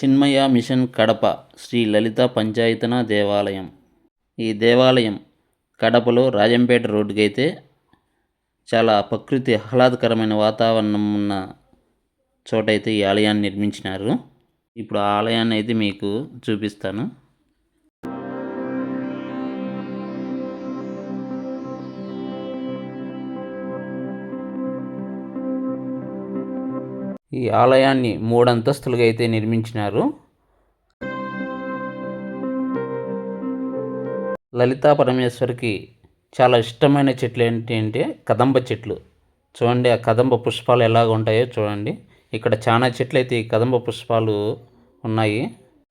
చిన్మయ machine Kadapa Shri లలిత పంచాయతన దేవాలయం. ఈ దేవాలయం కడపలో రాజంపేట రోడ్డుకి అయితే చాలా ప్రకృతి ఆహ్లాదకరమైన వాతావరణం ఉన్న చోటైతే ఈ ఆలయాన్ని నిర్మించినారు. ఇప్పుడు ఆ ఆలయాన్ని అయితే మీకు చూపిస్తాను. ఈ ఆలయాన్ని 3 అంతస్తులుగా అయితే నిర్మించినారు. లలితా పరమేశ్వరికి చాలా ఇష్టమైన చెట్లు ఏంటి అంటే కదంబ చెట్లు. చూడండి ఆ కదంబ పుష్పాలు ఎలాగ ఉంటాయో చూడండి. ఇక్కడ చాలా చెట్లు అయితే ఈ కదంబ పుష్పాలు ఉన్నాయి.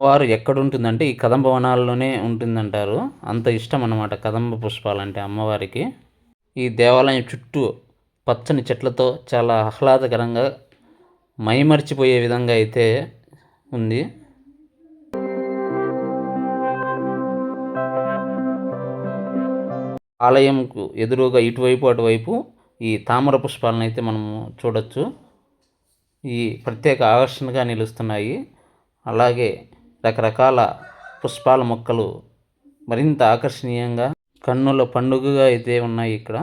వారు ఎక్కడ ఉంటుందంటే ఈ కదంబ వనాల్లోనే ఉంటుందంటారు. అంత ఇష్టం అన్నమాట కదంబ పుష్పాలు అంటే అమ్మవారికి. ఈ దేవాలయం చుట్టూ పచ్చని చెట్లతో చాలా ఆహ్లాదకరంగా మైమర్చిపోయే విధంగా అయితే ఉంది. ఆలయంకు ఎదురుగా ఇటువైపు అటువైపు ఈ తామర పుష్పాలను అయితే మనము చూడొచ్చు. ఈ ప్రత్యేక ఆకర్షణగా నిలుస్తున్నాయి. అలాగే రకరకాల పుష్పాల మొక్కలు మరింత ఆకర్షణీయంగా కన్నుల పండుగగా అయితే ఉన్నాయి ఇక్కడ.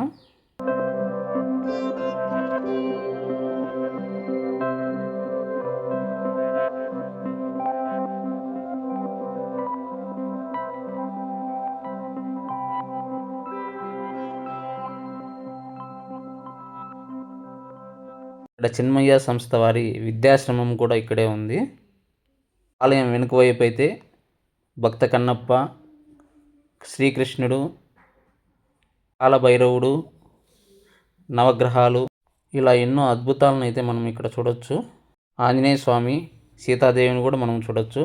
ఇక్కడ చిన్మయ సంస్థ వారి విద్యాశ్రమం కూడా ఇక్కడే ఉంది. ఆలయం వెనుక వైపు అయితే భక్త కన్నప్ప, శ్రీకృష్ణుడు, కాలభైరవుడు, నవగ్రహాలు ఇలా ఎన్నో అద్భుతాలను అయితే మనం ఇక్కడ చూడొచ్చు. ఆంజనేయ స్వామి, సీతాదేవిని కూడా మనం చూడొచ్చు.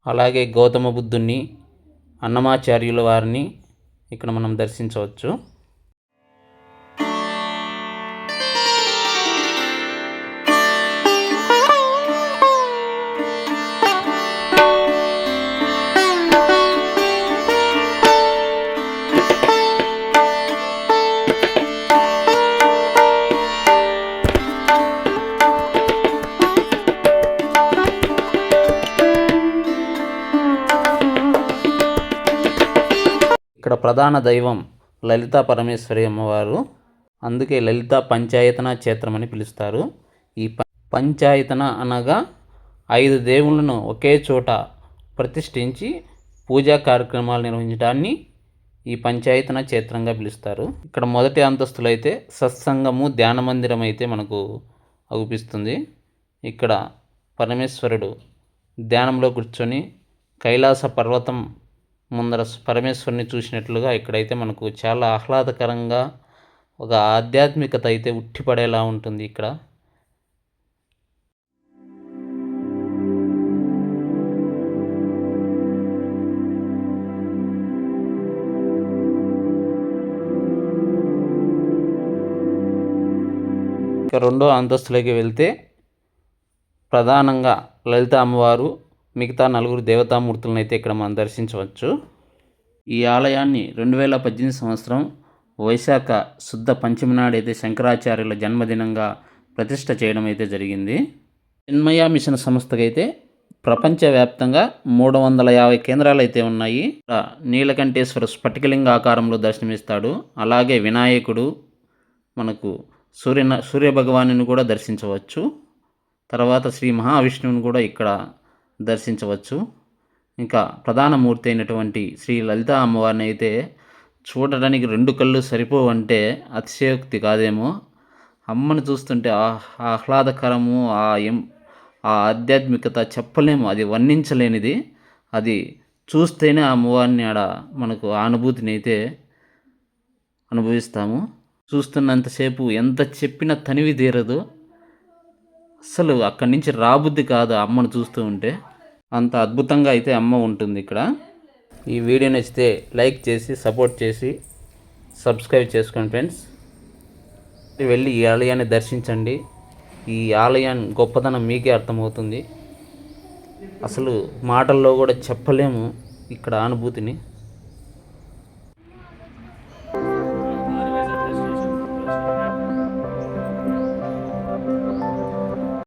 అలాగే గౌతమ బుద్ధుణ్ణి, అన్నమాచార్యుల వారిని ఇక్కడ మనం దర్శించవచ్చు. ఇక్కడ ప్రధాన దైవం లలితా పరమేశ్వరి అమ్మవారు. అందుకే లలిత పంచాయతన క్షేత్రం అని పిలుస్తారు. ఈ పంచాయతన అనగా 5 దేవుళ్ళను ఒకే చోట ప్రతిష్ఠించి పూజా కార్యక్రమాలు నిర్వహించడాన్ని ఈ పంచాయతన క్షేత్రంగా పిలుస్తారు. ఇక్కడ మొదటి అంతస్తులో అయితే సత్సంగము, ధ్యాన మందిరం అయితే మనకు అవుపిస్తుంది. ఇక్కడ పరమేశ్వరుడు ధ్యానంలో కూర్చొని కైలాస పర్వతం ముందర పరమేశ్వరుని చూసినట్లుగా ఇక్కడైతే మనకు చాలా ఆహ్లాదకరంగా ఒక ఆధ్యాత్మికత అయితే ఉట్టిపడేలా ఉంటుంది ఇక్కడ. ఇక 2వ అంతస్తులోకి వెళ్తే ప్రధానంగా లలిత అమ్మవారు, మిగతా 4 దేవతామూర్తులను అయితే ఇక్కడ మనం దర్శించవచ్చు. ఈ ఆలయాన్ని 2018 సంవత్సరం వైశాఖ శుద్ధ పంచమి నాడైతే శంకరాచార్యుల జన్మదినంగా ప్రతిష్ఠ చేయడం అయితే జరిగింది. చిన్మయ మిషన్ సంస్థకైతే ప్రపంచవ్యాప్తంగా 350 కేంద్రాలు అయితే ఉన్నాయి. నీలకంఠేశ్వర స్ఫటికలింగ ఆకారంలో దర్శనమిస్తాడు. అలాగే వినాయకుడు, మనకు సూర్య భగవానుని కూడా దర్శించవచ్చు. తర్వాత శ్రీ మహావిష్ణువుని కూడా ఇక్కడ దర్శించవచ్చు. ఇంకా ప్రధాన మూర్తి అయినటువంటి శ్రీ లలిత అమ్మవారిని అయితే చూడడానికి 2 కళ్ళు సరిపోవంటే అతిశయోక్తి కాదేమో. అమ్మను చూస్తుంటే ఆహ్లాదకరము, ఆ ఆధ్యాత్మికత చెప్పలేము, అది వర్ణించలేనిది. అది చూస్తేనే ఆ అమ్మవారిని ఆడ మనకు ఆ అనుభూతిని అయితే అనుభవిస్తాము. చూస్తున్నంతసేపు ఎంత చెప్పినా తనివి తీరదు. అసలు అక్కడి నుంచి రాబుద్ది కాదు అమ్మను చూస్తూ ఉంటే. అంత అద్భుతంగా అయితే అమ్మ ఉంటుంది ఇక్కడ. ఈ వీడియో నచ్చితే లైక్ చేసి సపోర్ట్ చేసి సబ్స్క్రైబ్ చేసుకోండి ఫ్రెండ్స్. వెళ్ళి ఈ ఆలయాన్ని దర్శించండి. ఈ ఆలయాన్ని గొప్పతనం మీకే అర్థమవుతుంది. అసలు మాటల్లో కూడా చెప్పలేము ఇక్కడ అనుభూతిని.